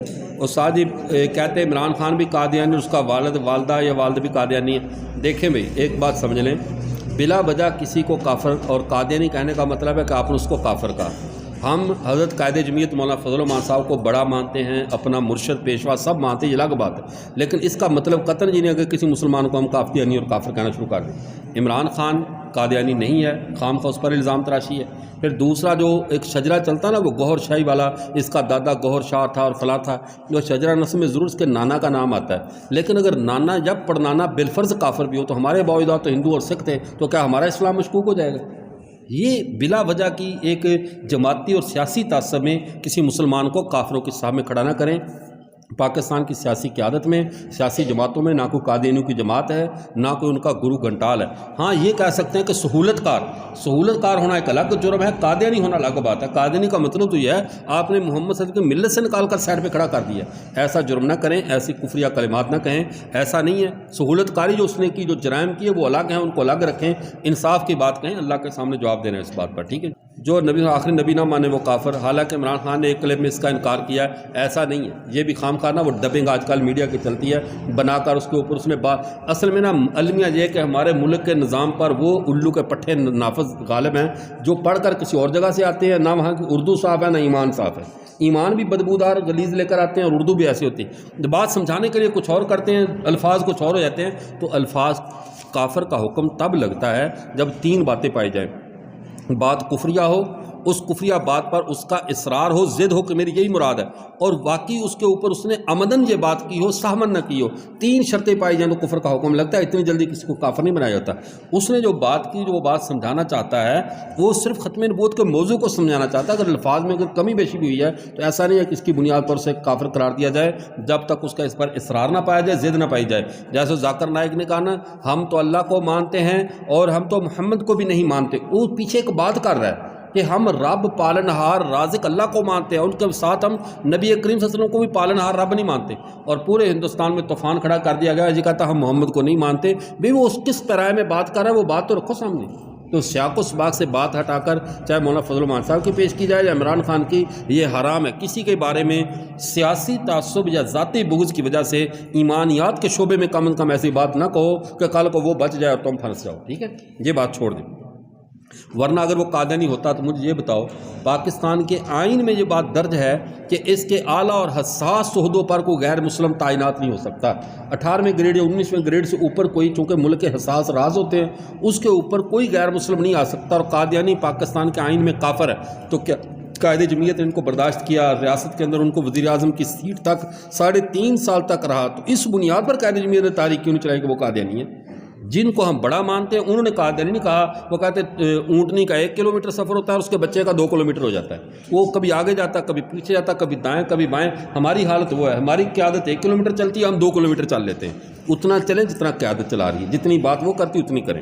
استاد جی کہتے ہیں عمران خان بھی قادیانی، اس کا والد والدہ یا والد بھی قادیانی ہے۔ دیکھیں بھئی ایک بات سمجھ لیں، بلا وجہ کسی کو کافر اور قادیانی کہنے کا مطلب ہے کہ آپ نے اس کو کافر کہا۔ ہم حضرت قائد جمعیت مولانا فضل الرحمان صاحب کو بڑا مانتے ہیں، اپنا مرشد پیشوا سب مانتے ہیں، یہ الگ بات ہے، لیکن اس کا مطلب قطعاً یہ نہیں اگر کسی مسلمان کو ہم قادیانی اور کافر کہنا شروع کر دیں۔ عمران خان قادیانی نہیں ہے، خام خواہ اس پر الزام تراشی ہے۔ پھر دوسرا جو ایک شجرہ چلتا نا وہ گوہر شاہی والا، اس کا دادا گوہر شاہ تھا اور فلاں تھا، جو شجرہ نسب میں ضرور اس کے نانا کا نام آتا ہے، لیکن اگر نانا جب پڑنانا بالفرض کافر بھی ہو تو ہمارے باوجود تو ہندو اور سکھ تھے، تو کیا ہمارا اسلام مشکوک ہو جائے گا؟ یہ بلا وجہ کی ایک جماعتی اور سیاسی تعصب میں کسی مسلمان کو کافروں کے سامنے کھڑا نہ کریں۔ پاکستان کی سیاسی قیادت میں، سیاسی جماعتوں میں نہ کوئی قادیانیوں کی جماعت ہے، نہ کوئی ان کا گرو گھنٹال ہے۔ ہاں یہ کہہ سکتے ہیں کہ سہولت کار ہونا ایک الگ جرم ہے، قادیانی ہونا الگ بات ہے۔ قادیانی کا مطلب تو یہ ہے آپ نے محمد صلی اللہ علیہ وسلم کی ملت سے نکال کر سائڈ پہ کھڑا کر دیا۔ ایسا جرم نہ کریں، ایسی کفریہ کلمات نہ کہیں، ایسا نہیں ہے۔ سہولت کاری جو اس نے کی، جو جرائم کیے وہ الگ ہیں، ان کو الگ رکھیں، انصاف کی بات کہیں، اللہ کے سامنے جواب دینا ہے اس بات پر، ٹھیک ہے؟ جو نبی آخری نبی نہ مانے وہ کافر، حالانکہ عمران خان نے ایک کلپ میں اس کا انکار کیا ہے، ایسا نہیں ہے۔ یہ بھی خام خواہ نا وہ ڈبنگ آج کل میڈیا کی چلتی ہے بنا کر اس کے اوپر اس نے بات، اصل میں نا المیہ یہ ہے کہ ہمارے ملک کے نظام پر وہ الو کے پٹھے نافذ غالب ہیں جو پڑھ کر کسی اور جگہ سے آتے ہیں، نہ وہاں کی اردو صاف ہے نہ ایمان صاف ہے، ایمان بھی بدبودار غلیظ لے کر آتے ہیں اور اردو بھی ایسی ہوتی ہے، بات سمجھانے کے لیے کچھ اور کرتے ہیں، الفاظ کچھ اور ہو جاتے ہیں۔ تو الفاظ کافر کا حکم تب لگتا ہے جب تین باتیں پائی جائیں، بات کفریہ ہو، اس کفریہ بات پر اس کا اصرار ہو، ضد ہو کہ میری یہی مراد ہے، اور واقعی اس کے اوپر اس نے عمدن یہ بات کی ہو، سہمن نہ کی ہو، تین شرطیں پائی جائیں تو کفر کا حکم لگتا ہے۔ اتنی جلدی کسی کو کافر نہیں بنایا جاتا۔ اس نے جو بات کی، جو وہ بات سمجھانا چاہتا ہے، وہ صرف ختم نبوت کے موضوع کو سمجھانا چاہتا ہے۔ اگر الفاظ میں اگر کمی بیشی بھی ہوئی ہے تو ایسا نہیں ہے کہ اس کی بنیاد پر اسے کافر قرار دیا جائے جب تک اس کا اس پر اصرار نہ پایا جائے، ضد نہ پائی جائے۔ جیسے ذاکر نائک نے کہا نا، ہم تو اللہ کو مانتے ہیں اور ہم تو محمد کو بھی نہیں مانتے، وہ پیچھے ایک بات کر رہا ہے کہ ہم رب پالنہار رازق اللہ کو مانتے ہیں، ان کے ساتھ ہم نبی کریم صلی اللہ علیہ وسلم کو بھی پالنہار رب نہیں مانتے، اور پورے ہندوستان میں طوفان کھڑا کر دیا گیا، جی کہتا ہم محمد کو نہیں مانتے۔ بھی وہ اس کس پیرائے میں بات کر رہا ہے، وہ بات تو رکھو سامنے۔ تو سیاق و سباق سے بات ہٹا کر چاہے مولانا فضل الرحمان صاحب کی پیش کی جائے یا عمران خان کی، یہ حرام ہے۔ کسی کے بارے میں سیاسی تعصب یا ذاتی بغض کی وجہ سے ایمانیات کے شعبے میں کم از کم ایسی بات نہ کہو کہ کل کو وہ بچ جائے اور تم پھنس جاؤ، ٹھیک ہے؟ یہ بات چھوڑ دیں۔ ورنہ اگر وہ قادیانی ہوتا تو مجھے یہ بتاؤ، پاکستان کے آئین میں یہ بات درج ہے کہ اس کے اعلیٰ اور حساس عہدوں پر کوئی غیر مسلم تعینات نہیں ہو سکتا۔ 18ویں گریڈ یا 19ویں گریڈ سے اوپر کوئی، چونکہ ملک کے حساس راز ہوتے ہیں، اس کے اوپر کوئی غیر مسلم نہیں آ سکتا، اور قادیانی پاکستان کے آئین میں کافر ہے۔ تو کیا قائد جمعیت نے ان کو برداشت کیا، ریاست کے اندر ان کو وزیر اعظم کی سیٹ تک 3.5 سال تک رہا، تو اس بنیاد پر قائد جمعیت نے تاریخ کیوں نہیں چلائی کہ وہ قادیانی ہے؟ جن کو ہم بڑا مانتے ہیں انہوں نے قادیانی نہیں کہا، وہ کہتے اونٹنی کا 1 کلومیٹر سفر ہوتا ہے اور اس کے بچے کا 2 کلومیٹر ہو جاتا ہے، وہ کبھی آگے جاتا کبھی پیچھے جاتا، کبھی دائیں کبھی بائیں۔ ہماری حالت وہ ہے، ہماری قیادت 1 کلومیٹر چلتی ہے، ہم 2 کلومیٹر چل لیتے ہیں، اتنا چلیں جتنا قیادت چلا رہی ہے، جتنی بات وہ کرتی اتنی کریں۔